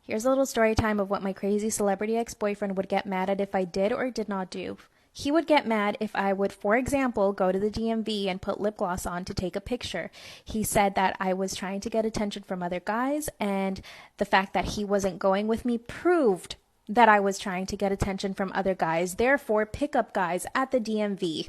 Here's a little story time of what my crazy celebrity ex-boyfriend would get mad at if I did or did not do. He would get mad if I would, for example, go to the DMV and put lip gloss on to take a picture. He said that I was trying to get attention from other guys, and the fact that he wasn't going with me proved that I was trying to get attention from other guys, therefore pickup guys at the DMV.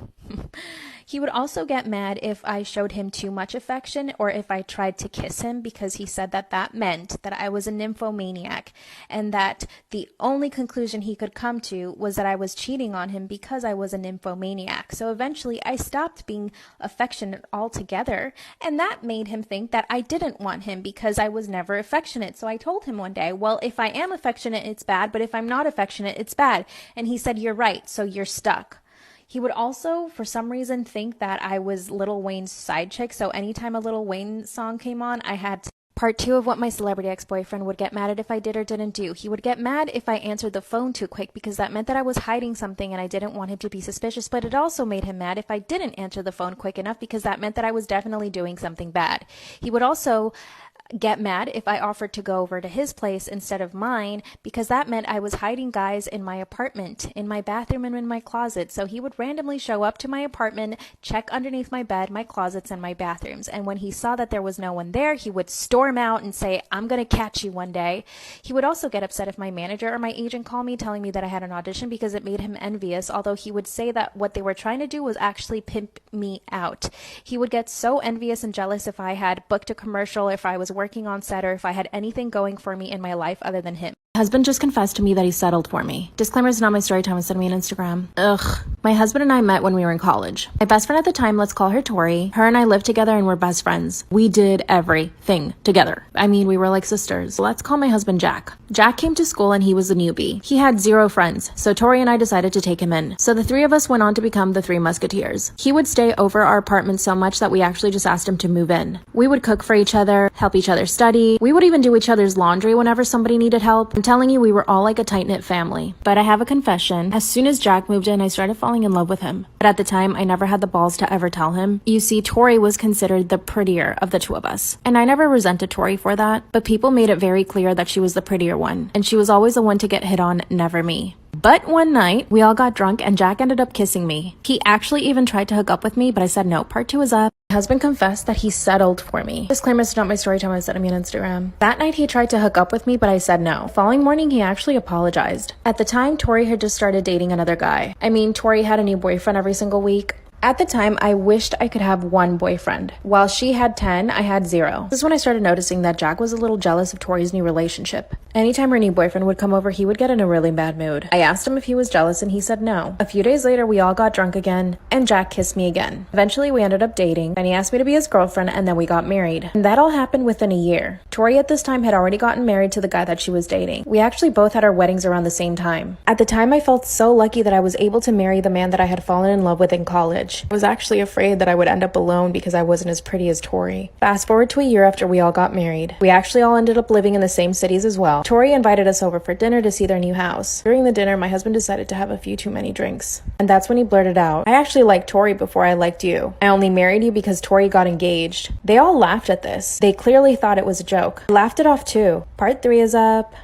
He would also get mad if I showed him too much affection or if I tried to kiss him, because he said that that meant that I was a nymphomaniac and that the only conclusion he could come to was that I was cheating on him because I was a nymphomaniac. So eventually I stopped being affectionate altogether, and that made him think that I didn't want him because I was never affectionate. So I told him one day, well, if I am affectionate, it's bad, but if I'm not affectionate, it's bad. And he said, you're right, so you're stuck. He would also, for some reason, think that I was Lil Wayne's side chick. So anytime a Lil Wayne song came on, I had to. Part 2 of what my celebrity ex-boyfriend would get mad at if I did or didn't do. He would get mad if I answered the phone too quick because that meant that I was hiding something and I didn't want him to be suspicious, but it also made him mad if I didn't answer the phone quick enough because that meant that I was definitely doing something bad. He would also get mad if I offered to go over to his place instead of mine because that meant I was hiding guys in my apartment, in my bathroom and in my closet. So he would randomly show up to my apartment, check underneath my bed, my closets, and my bathrooms. And when he saw that there was no one there, he would storm out and say, I'm going to catch you one day. He would also get upset if my manager or my agent called me telling me that I had an audition because it made him envious, although he would say that what they were trying to do was actually pimp me out. He would get so envious and jealous if I had booked a commercial, if I was working on set, or if I had anything going for me in my life other than him. My husband just confessed to me that he settled for me. Disclaimer, is not my story time, send me an Instagram. Ugh. My husband and I met when we were in college. My best friend at the time, let's call her Tori. Her and I lived together and were best friends. We did everything together. I mean, we were like sisters. Let's call my husband Jack. Jack came to school and he was a newbie. He had 0 friends, so Tori and I decided to take him in. So the 3 of us went on to become the 3 Musketeers. He would stay over our apartment so much that we actually just asked him to move in. We would cook for each other, help each other study. We would even do each other's laundry whenever somebody needed help. I'm telling you, we were all like a tight-knit family. But I have a confession. As soon as Jack moved in, I started falling in love with him. But at the time, I never had the balls to ever tell him. You see, Tori was considered the prettier of the 2 of us. And I never resented Tori for that, but people made it very clear that she was the prettier one. And she was always the one to get hit on, never me. But one night, we all got drunk and Jack ended up kissing me. He actually even tried to hook up with me, but I said no. Part 2 is up. My husband confessed that he settled for me. Disclaimer, it's not my story time, send me on Instagram. That night he tried to hook up with me, but I said no. The following morning, he actually apologized. At the time, Tori had just started dating another guy. I mean, Tori had a new boyfriend every single week. At the time, I wished I could have 1 boyfriend. While she had 10, I had 0. This is when I started noticing that Jack was a little jealous of Tori's new relationship. Anytime her new boyfriend would come over, he would get in a really bad mood. I asked him if he was jealous and he said no. A few days later, we all got drunk again and Jack kissed me again. Eventually, we ended up dating and he asked me to be his girlfriend and then we got married. And that all happened within a year. Tori at this time had already gotten married to the guy that she was dating. We actually both had our weddings around the same time. At the time, I felt so lucky that I was able to marry the man that I had fallen in love with in college. I was actually afraid that I would end up alone because I wasn't as pretty as Tori. Fast forward to a year after we all got married. We actually all ended up living in the same cities as well. Tori invited us over for dinner to see their new house. During the dinner, my husband decided to have a few too many drinks. And that's when he blurted out, I actually liked Tori before I liked you. I only married you because Tori got engaged. They all laughed at this. They clearly thought it was a joke. I laughed it off too. Part 3 is up.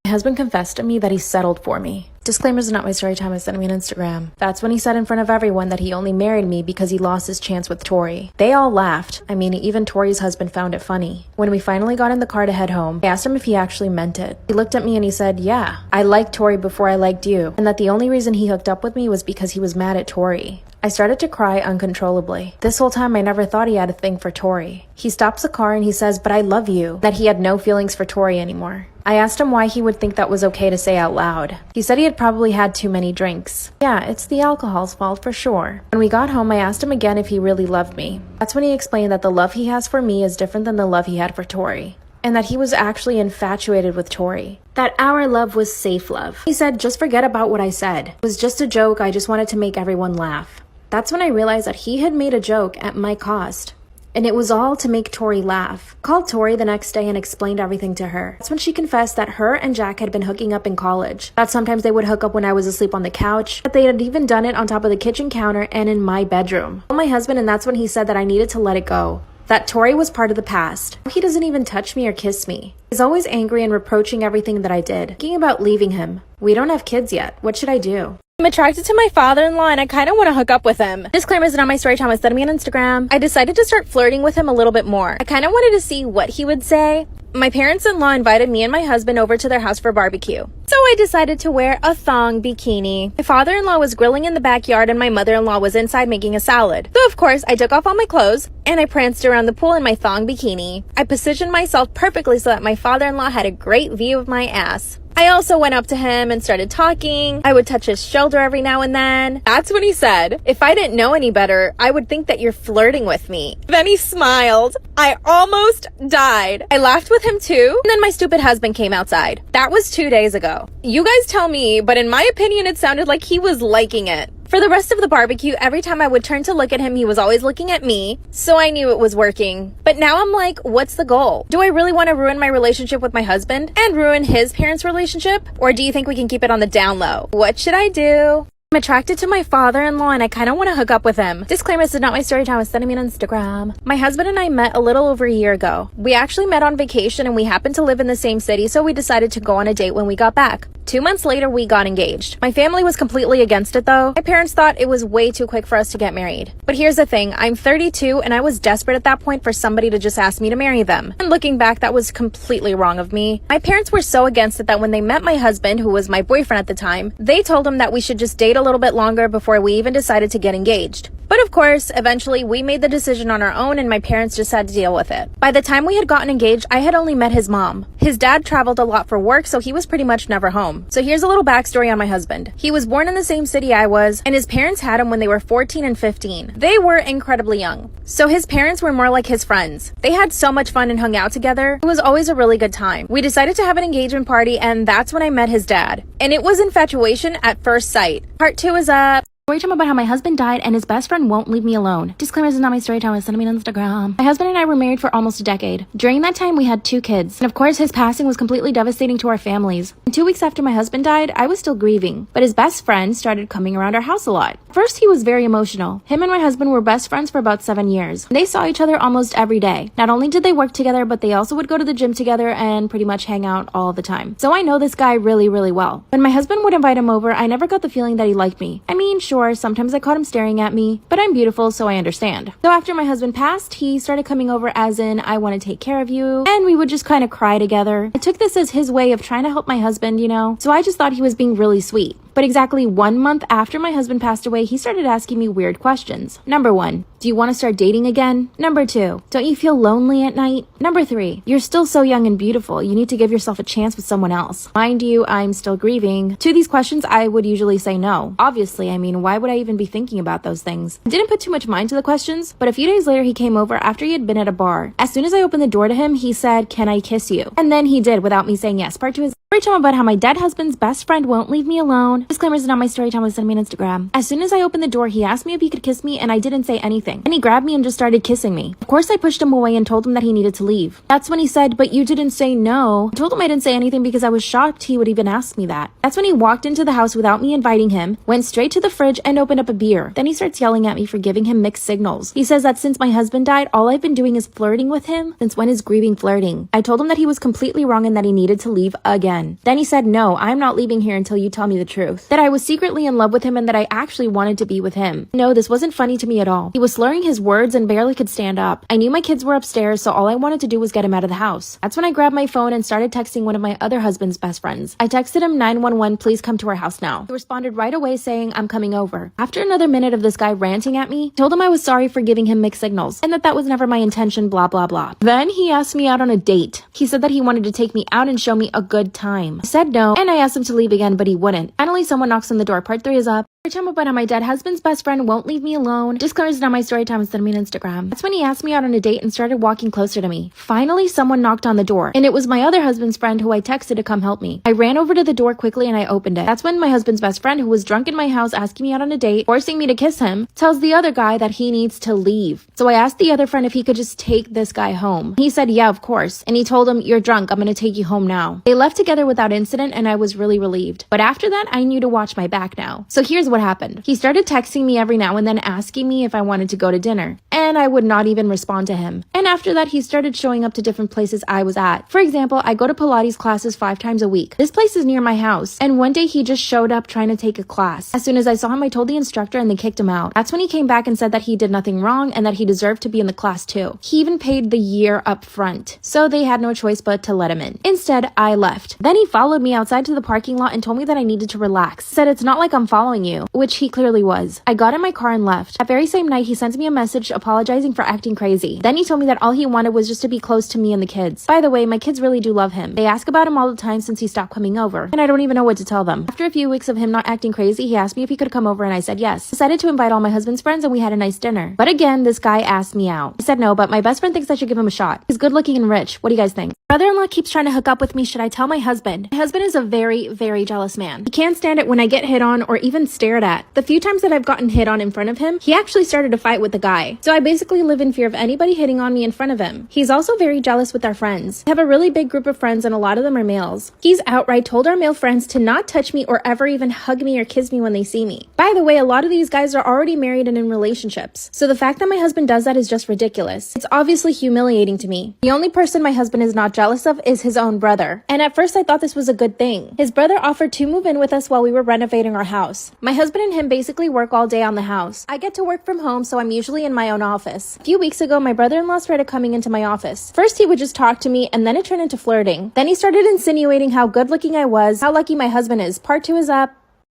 My husband confessed to me that he settled for me. Disclaimers, not my story time, send me on Instagram. That's when he said in front of everyone that he only married me because he lost his chance with Tori. They all laughed. I mean, even Tori's husband found it funny. When we finally got in the car to head home, I asked him if he actually meant it. He looked at me and he said, yeah, I liked Tori before I liked you, and that the only reason he hooked up with me was because he was mad at Tori. I started to cry uncontrollably. This whole time, I never thought he had a thing for Tori. He stops the car and he says, but I love you, that he had no feelings for Tori anymore. I asked him why he would think that was okay to say out loud. He said he had probably had too many drinks. Yeah, it's the alcohol's fault for sure. When we got home, I asked him again if he really loved me. That's when he explained that the love he has for me is different than the love he had for Tori, and that he was actually infatuated with Tori. That our love was safe love. He said, just forget about what I said. It was just a joke, I just wanted to make everyone laugh. That's when I realized that he had made a joke at my cost. And it was all to make Tori laugh. Called Tori the next day and explained everything to her. That's when she confessed that her and Jack had been hooking up in college. That sometimes they would hook up when I was asleep on the couch. That they had even done it on top of the kitchen counter and in my bedroom. I told my husband, and that's when he said that I needed to let it go. that Tori was part of the past. He doesn't even touch me or kiss me. He's always angry and reproaching everything that I did. Thinking about leaving him. We don't have kids yet. What should I do? I'm attracted to my father-in-law and I kind of want to hook up with him. Disclaimer is not my story time. It's me on Instagram. I decided to start flirting with him a little bit more. I kind of wanted to see what he would say. My parents-in-law invited me and my husband over to their house for barbecue. So I decided to wear a thong bikini. My father-in-law was grilling in the backyard and my mother-in-law was inside making a salad. So of course, I took off all my clothes and I pranced around the pool in my thong bikini. I positioned myself perfectly so that my father-in-law had a great view of my ass. I also went up to him and started talking. I would touch his shoulder every now and then. That's when he said, "If I didn't know any better, I would think that you're flirting with me." Then he smiled. I almost died. I laughed with him too. And then my stupid husband came outside. That was 2 days ago. You guys tell me, but in my opinion, it sounded like he was liking it. For the rest of the barbecue, every time I would turn to look at him, he was always looking at me, so I knew it was working. But now I'm like, what's the goal? Do I really want to ruin my relationship with my husband and ruin his parents' relationship? Or do you think we can keep it on the down low? What should I do? I'm attracted to my father-in-law and I kind of want to hook up with him. Disclaimer, this is not my story time. It's me on Instagram. My husband and I met a little over a year ago. We actually met on vacation and we happened to live in the same city, so we decided to go on a date when we got back. 2 months later, we got engaged. My family was completely against it though. My parents thought it was way too quick for us to get married. But here's the thing, I'm 32 and I was desperate at that point for somebody to just ask me to marry them. And looking back, that was completely wrong of me. My parents were so against it that when they met my husband, who was my boyfriend at the time, they told him that we should just date a little bit longer before we even decided to get engaged. But of course, eventually we made the decision on our own and my parents just had to deal with it. By the time we had gotten engaged, I had only met his mom. His dad traveled a lot for work, so he was pretty much never home. So here's a little backstory on my husband. He was born in the same city I was, and his parents had him when they were 14 and 15. They were incredibly young. So his parents were more like his friends. They had so much fun and hung out together. It was always a really good time. We decided to have an engagement party, and that's when I met his dad. And it was infatuation at first sight. Part 2 is up. Story time about how my husband died and his best friend won't leave me alone. Disclaimer, this is not my story time. It's me on Instagram. My husband and I were married for almost a decade. During that time, we had 2 kids. And of course, his passing was completely devastating to our families. And 2 weeks after my husband died, I was still grieving. But his best friend started coming around our house a lot. First, he was very emotional. Him and my husband were best friends for about 7 years. They saw each other almost every day. Not only did they work together, but they also would go to the gym together and pretty much hang out all the time. So I know this guy really, really well. When my husband would invite him over, I never got the feeling that he liked me. I mean, sure, sometimes I caught him staring at me, but I'm beautiful, so I understand. So after my husband passed, he started coming over as in, I want to take care of you, and we would just kind of cry together. I took this as his way of trying to help my husband, you know, so I just thought he was being really sweet. But exactly 1 month after my husband passed away, he started asking me weird questions. Number 1, do you want to start dating again? Number 2, don't you feel lonely at night? Number 3, you're still so young and beautiful. You need to give yourself a chance with someone else. Mind you, I'm still grieving. To these questions, I would usually say no. Obviously, I mean, why would I even be thinking about those things? I didn't put too much mind to the questions, but a few days later, he came over after he had been at a bar. As soon as I opened the door to him, he said, "Can I kiss you?" And then he did without me saying yes. Part 2 is story time about how my dead husband's best friend won't leave me alone. Disclaimer, is not my story time. It's me on Instagram. As soon as I opened the door, he asked me if he could kiss me, and I didn't say anything. And he grabbed me and just started kissing me. Of course, I pushed him away and told him that he needed to leave. That's when he said, "But you didn't say no." I told him I didn't say anything because I was shocked he would even ask me that. That's when he walked into the house without me inviting him, went straight to the fridge and opened up a beer. Then he starts yelling at me for giving him mixed signals. He says that since my husband died, all I've been doing is flirting with him. Since when is grieving flirting? I told him that he was completely wrong and that he needed to leave again. Then he said, "No, I'm not leaving here until you tell me the truth." That I was secretly in love with him and that I actually wanted to be with him. No, this wasn't funny to me at all. He was slurring his words and barely could stand up. I knew my kids were upstairs, so all I wanted to do was get him out of the house. That's when I grabbed my phone and started texting one of my other husband's best friends. I texted him 911, "Please come to our house now." He responded right away saying, "I'm coming over." After another minute of this guy ranting at me, I told him I was sorry for giving him mixed signals and that was never my intention, blah, blah, blah. Then he asked me out on a date. He said that he wanted to take me out and show me a good time. I said no, and I asked him to leave again, but he wouldn't. Finally, someone knocks on the door. Part 3 is up. Story time about how my dead husband's best friend won't leave me alone. Disclaimer, is not my story time. It's me on Instagram. That's when he asked me out on a date and started walking closer to me. Finally, someone knocked on the door, and it was my other husband's friend who I texted to come help me. I ran over to the door quickly and I opened it. That's when my husband's best friend, who was drunk in my house asking me out on a date, forcing me to kiss him, tells the other guy that he needs to leave. So I asked the other friend if he could just take this guy home. He said, "Yeah, of course." And he told him, "You're drunk. I'm gonna take you home now." They left together without incident, and I was really relieved. But after that, I knew to watch my back now. So here's what happened. He started texting me every now and then asking me if I wanted to go to dinner, and I would not even respond to him. And after that, he started showing up to different places I was at. For example, I go to Pilates classes 5 times a week. This place is near my house, and one day he just showed up trying to take a class. As soon as I saw him, I told the instructor and they kicked him out. That's when he came back and said that he did nothing wrong and that he deserved to be in the class too. He even paid the year up front, so they had no choice but to let him in. Instead, I left. Then he followed me outside to the parking lot and told me that I needed to relax. Said it's not like I'm following you, which he clearly was. I got in my car and left. That very same night, he sent me a message apologizing for acting crazy. Then he told me that all he wanted was just to be close to me and the kids. By the way, my kids really do love him. They ask about him all the time since he stopped coming over, and I don't even know what to tell them. After a few weeks of him not acting crazy, he asked me if he could come over and I said yes. Decided to invite all my husband's friends and we had a nice dinner. But again, this guy asked me out. I said no, but my best friend thinks I should give him a shot. He's good looking and rich. What do you guys think? Brother-in-law keeps trying to hook up with me. Should I tell my husband? My husband is a very, very jealous man. He can't stand it when I get hit on or even stared at. The few times that I've gotten hit on in front of him, he actually started a fight with the guy. So I basically live in fear of anybody hitting on me in front of him. He's also very jealous with our friends. I have a really big group of friends and a lot of them are males. He's outright told our male friends to not touch me or ever even hug me or kiss me when they see me. By the way, a lot of these guys are already married and in relationships. So the fact that my husband does that is just ridiculous. It's obviously humiliating to me. The only person my husband is not jealous of is his own brother. And at first I thought this was a good thing. His brother offered to move in with us while we were renovating our house. My husband and him basically work all day on the house. I get to work from home, so I'm usually in my own office. A few weeks ago, my brother-in-law started coming into my office. First, he would just talk to me, and then it turned into flirting. Then he started insinuating how good looking I was, how lucky my husband is. Part 2 is up.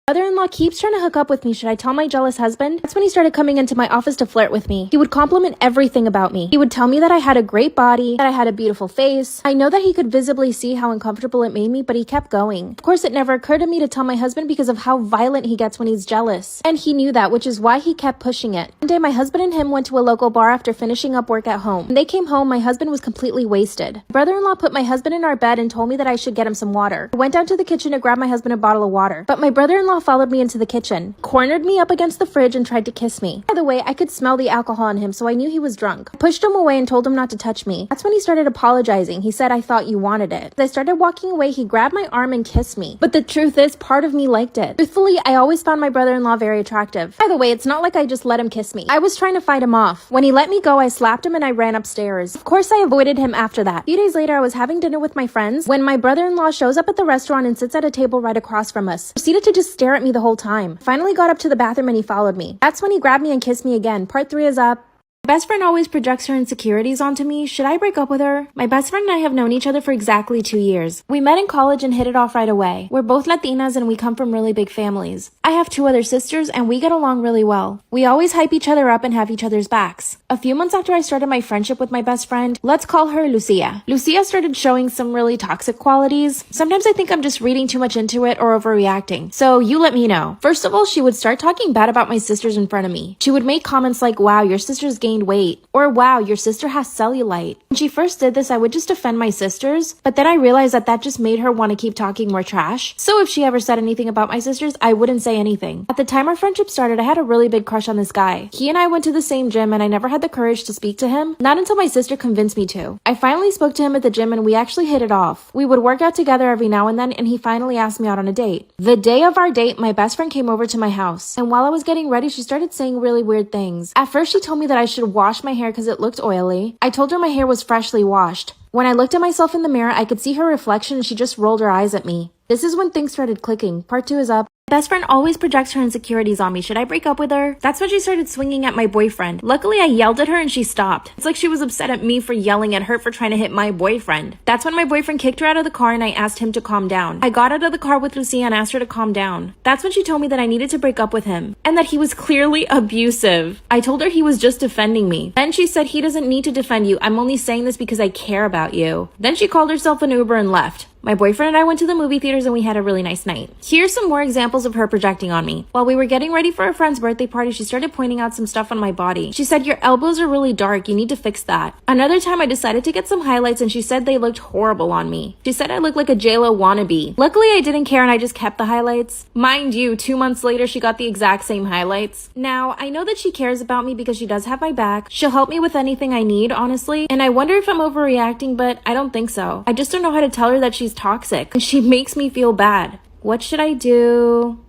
Brother-in-law keeps trying to hook up with me. Should I tell my jealous husband? That's when he started coming into my office to flirt with me. He would compliment everything about me. He would tell me that I had a great body, that I had a beautiful face. I know that he could visibly see how uncomfortable it made me, but he kept going. Of course, it never occurred to me to tell my husband because of how violent he gets when he's jealous. And he knew that, which is why he kept pushing it. One day, my husband and him went to a local bar after finishing up work at home. When they came home, my husband was completely wasted. Brother-in-law put my husband in our bed and told me that I should get him some water. I went down to the kitchen to grab my husband a bottle of water, but my brother-in-law followed me into the kitchen, cornered me up against the fridge and tried to kiss me. By the way, I could smell the alcohol on him, so I knew he was drunk. I pushed him away and told him not to touch me. That's when he started apologizing. He said, "I thought you wanted it." As I started walking away, he grabbed my arm and kissed me. But the truth is, part of me liked it. Truthfully, I always found my brother-in-law very attractive. By the way, it's not like I just let him kiss me. I was trying to fight him off. When he let me go, I slapped him and I ran upstairs. Of course, I avoided him after that. A few days later, I was having dinner with my friends when my brother-in-law shows up at the restaurant and sits at a table right across from us. Proceeded to just stare at me the whole time. Finally got up to the bathroom and he followed me. That's when he grabbed me and kissed me again. Part 3 is up. My best friend always projects her insecurities onto me. Should I break up with her? My best friend and I have known each other for exactly 2 years. We met in college and hit it off right away. We're both Latinas and we come from really big families. I have 2 other sisters and we get along really well. We always hype each other up and have each other's backs. A few months after I started my friendship with my best friend, let's call her Lucia. Lucia started showing some really toxic qualities. Sometimes I think I'm just reading too much into it or overreacting. So you let me know. First of all, she would start talking bad about my sisters in front of me. She would make comments like, "Wow, your sister's gained weight," or "Wow, your sister has cellulite." When she first did this, I would just defend my sisters, but then I realized that that just made her want to keep talking more trash. So if she ever said anything about my sisters, I wouldn't say anything. At the time our friendship started, I had a really big crush on this guy. He and I went to the same gym and I never had the courage to speak to him, not until my sister convinced me to. I finally spoke to him at the gym and we actually hit it off. We would work out together every now and then and he finally asked me out on a date. The day of our date, my best friend came over to my house, and while I was getting ready, she started saying really weird things. At first, she told me that I should wash my hair because it looked oily. I told her my hair was freshly washed. When I looked at myself in the mirror, I could see her reflection and she just rolled her eyes at me. This is when things started clicking. Part 2 is up. My best friend always projects her insecurities on me. Should I break up with her? That's when she started swinging at my boyfriend. Luckily, I yelled at her and she stopped. It's like she was upset at me for yelling at her for trying to hit my boyfriend. That's when my boyfriend kicked her out of the car and I asked him to calm down. I got out of the car with Lucia and asked her to calm down. That's when she told me that I needed to break up with him and that he was clearly abusive. I told her he was just defending me. Then she said, "He doesn't need to defend you. I'm only saying this because I care about you." Then she called herself an Uber and left. My boyfriend and I went to the movie theaters and we had a really nice night. Here's some more examples of her projecting on me. While we were getting ready for a friend's birthday party, she started pointing out some stuff on my body. She said, "Your elbows are really dark. You need to fix that." Another time I decided to get some highlights and she said they looked horrible on me. She said I looked like a J.Lo wannabe. Luckily, I didn't care and I just kept the highlights. Mind you, 2 months later, she got the exact same highlights. Now, I know that she cares about me because she does have my back. She'll help me with anything I need, honestly. And I wonder if I'm overreacting, but I don't think so. I just don't know how to tell her that she's toxic. And she makes me feel bad. What should I do?